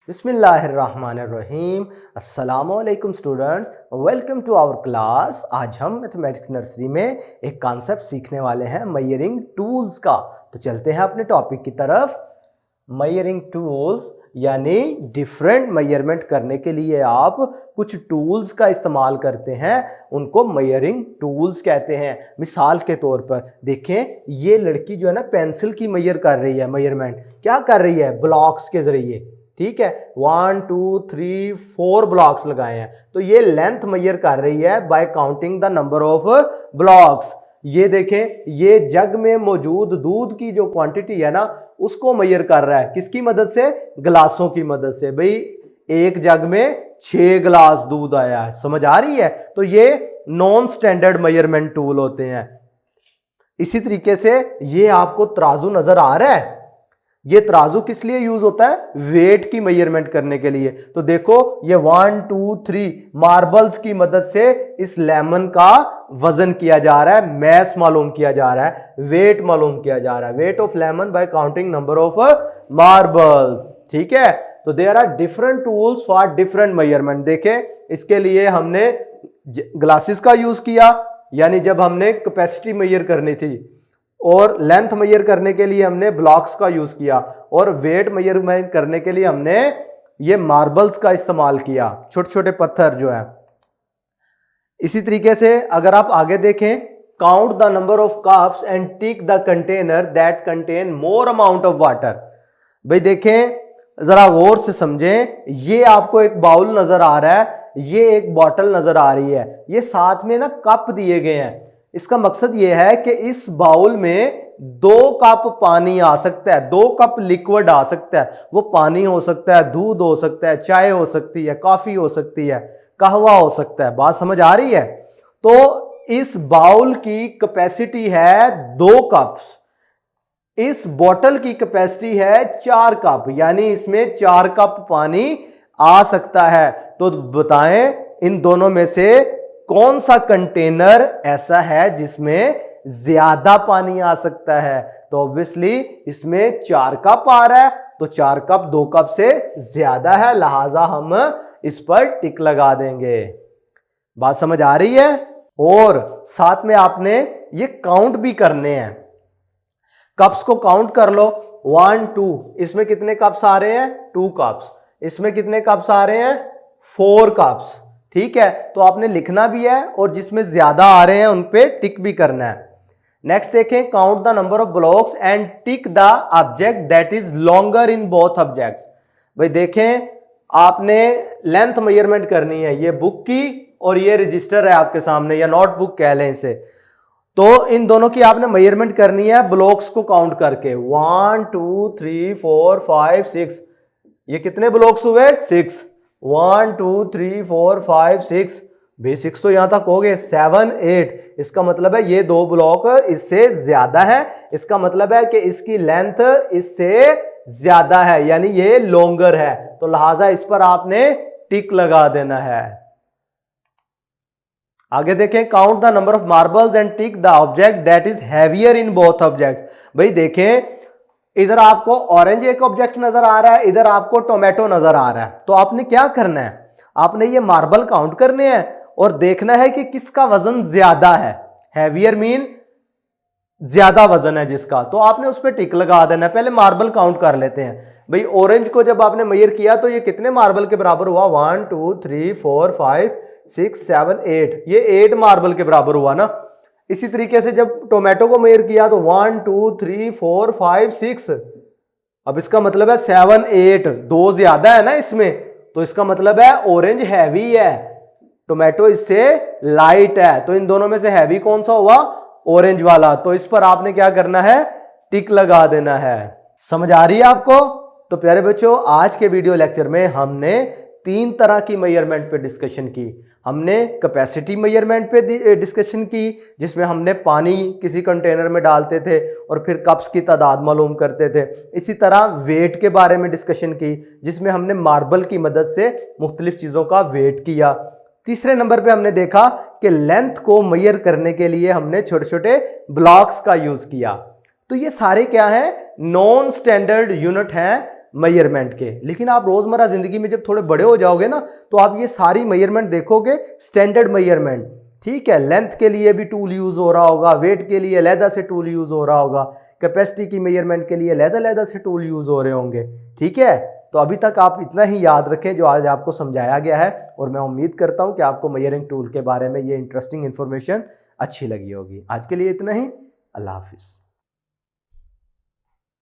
बिस्मिल्लाहिर्रहमानिर्रहीम। अस्सलामुअलैकुम students, welcome to our class. आज हम मैथमेटिक्स नर्सरी में एक कॉन्सेप्ट सीखने वाले हैं मेजरिंग टूल्स का। तो चलते हैं अपने टॉपिक की तरफ। मेजरिंग टूल्स यानी डिफरेंट मेजरमेंट करने के लिए आप कुछ टूल्स का इस्तेमाल करते हैं, उनको मेजरिंग टूल्स कहते हैं। मिसाल के तौर पर देखें, ये लड़की जो है ना पेंसिल की मेजर कर रही है। मेजरमेंट क्या कर रही है? ब्लॉक्स के जरिए। ठीक है, 1 2 3 4 ब्लॉक्स लगाए हैं, तो ये लेंथ मेजर कर रही है bye counting the number of blocks. ये देखें, ये जग में मौजूद दूध की जो क्वांटिटी है ना, उसको मेजर कर रहा है। किसकी मदद से? गिलासों की मदद से। भाई एक जग में 6 गिलास दूध आया है, समझ आ रही है? तो ये नॉन स्टैंडर्ड मेजरमेंट टूल होते हैं। इसी तरीके से ये आपको तराजू नजर आ रहा है। ये तराजू किस लिए यूज होता है? वेट की मेजरमेंट करने के लिए। तो देखो, ये 1 2 3 मार्बल्स की मदद से इस लेमन का वजन किया जा रहा है, मैस मालूम किया जा रहा है, वेट मालूम किया जा रहा है। Weight of lemon by counting number of marbles. ठीक है, तो there are different tools for different measurement. देखें, इसके लिए हमने ग्लासेस का यूज किया, यानी जब हमने कैपेसिटी मेजर करनी थी, और लेंथ मेजर करने के लिए हमने ब्लॉक्स का यूज किया, और वेट मेजरमेंट करने के लिए हमने ये मार्बल्स का इस्तेमाल किया, छोटे छोटे पत्थर जो है। इसी तरीके से अगर आप आगे देखें, count the number of cups and tick the container that contain more amount of water. भाई देखें, जरा गौर से समझें, ये आपको एक बाउल नजर आ रहा है, ये एक बॉटल नजर आ रही है, ये साथ में ना कप दिए गए हैं। इसका मकसद यह है कि इस बाउल में 2 कप पानी आ सकता है, 2 कप लिक्विड आ सकता है। वो पानी हो सकता है, दूध हो सकता है, चाय हो सकती है, कॉफी हो सकती है, कहवा हो सकता है। बात समझ आ रही है? तो इस बाउल की कैपेसिटी है 2 कप्स, इस बोतल की कैपेसिटी है 4 कप, यानी इसमें 4 कप पानी आ सकता है। तो बताएं, इन दोनों में से कौन सा कंटेनर ऐसा है जिसमें ज्यादा पानी आ सकता है? तो ऑब्वियसली इसमें 4 कप आ रहा है, तो 4 कप 2 कप से ज्यादा है, लिहाजा हम इस पर टिक लगा देंगे। बात समझ आ रही है? और साथ में आपने ये काउंट भी करने हैं। कप्स को काउंट कर लो, 1 2, इसमें कितने कप्स आ रहे हैं? 2 कप्स। इसमें कितने कप्स आ रहे हैं? 4 कप्स। ठीक है, तो आपने लिखना भी है, और जिसमें ज्यादा आ रहे हैं उन पे टिक भी करना है। नेक्स्ट देखें, count the number of blocks and tick the object that is longer in both objects. भाई देखें, आपने लेंथ मेजरमेंट करनी है, ये बुक की और ये रजिस्टर है आपके सामने, या नोटबुक कह लें इसे। तो इन दोनों की आपने मेजरमेंट करनी है ब्लॉक्स को काउंट करके। 1 2 3 4 5 6। ये कितने ब्लॉक्स हुए? 6। 1 2 3 4 5 6। भी 6 तो यहां तक हो गए। 7 8, इसका मतलब है ये 2 ब्लॉक इससे ज्यादा है। इसका मतलब है कि इसकी लेंथ इससे ज्यादा है, यानी ये लॉन्गर है। तो लिहाजा इस पर आपने टिक लगा देना है। आगे देखें, count the number of marbles and tick the object that is heavier in both objects. भाई देखें, इधर आपको ऑरेंज एक ऑब्जेक्ट नजर आ रहा है, इधर आपको टोमेटो नजर आ रहा है। तो आपने क्या करना है? आपने ये मार्बल काउंट करने हैं और देखना है कि किसका वजन ज्यादा है। हैवियर मीन ज्यादा वजन है जिसका, तो आपने उस पर टिक लगा देना है। पहले मार्बल काउंट कर लेते हैं। भाई ऑरेंज को जब आपने मेजर किया तो ये कितने मार्बल के बराबर हुआ? 1 2 3 4 5 6 7 8। ये 8 मार्बल के बराबर हुआ ना। इसी तरीके से जब टोमेटो को मेजर किया तो 1 2 3 4 5 6। अब इसका मतलब है 7 8, 2 ज्यादा है ना इसमें, तो इसका मतलब है ऑरेंज हैवी है, टोमेटो इससे लाइट है। तो इन दोनों में से हैवी कौन सा हुआ? ऑरेंज वाला। तो इस पर आपने क्या करना है? टिक लगा देना है। समझ आ रही है आपको? तो प्यारे बच्चों, आज के वीडियो लेक्चर में हमने 3 तरह की मेजरमेंट पे डिस्कशन की। हमने कैपेसिटी मेजरमेंट पे डिस्कशन की, जिसमें हमने पानी किसी कंटेनर में डालते थे और फिर कप्स की तादाद मालूम करते थे। इसी तरह वेट के बारे में डिस्कशन की, जिसमें हमने मार्बल की मदद से मुख्तलिफ चीज़ों का वेट किया। तीसरे नंबर पे हमने देखा कि लेंथ को मेजर करने के लिए हमने छोटे छोटे ब्लॉक्स का यूज़ किया। तो ये सारे क्या हैं? नॉन स्टैंडर्ड यूनिट हैं मेजरमेंट के। लेकिन आप रोजमर्रा जिंदगी में जब थोड़े बड़े हो जाओगे ना तो आप ये सारी मेजरमेंट देखोगे स्टैंडर्ड मेजरमेंट, ठीक है। लेंथ के लिए भी टूल यूज हो रहा होगा, वेट के लिए अलहदा से टूल यूज हो रहा होगा, कैपेसिटी की मेजरमेंट के लिए अलहदा से टूल यूज हो रहे होंगे, ठीक है। तो अभी तक आप इतना ही याद रखें जो आज आपको समझाया गया है, और मैं उम्मीद करता हूं कि आपको मेजरिंग टूल के बारे में ये इंटरेस्टिंग इन्फॉर्मेशन अच्छी लगी होगी। आज के लिए इतना ही। अल्लाह हाफिज़।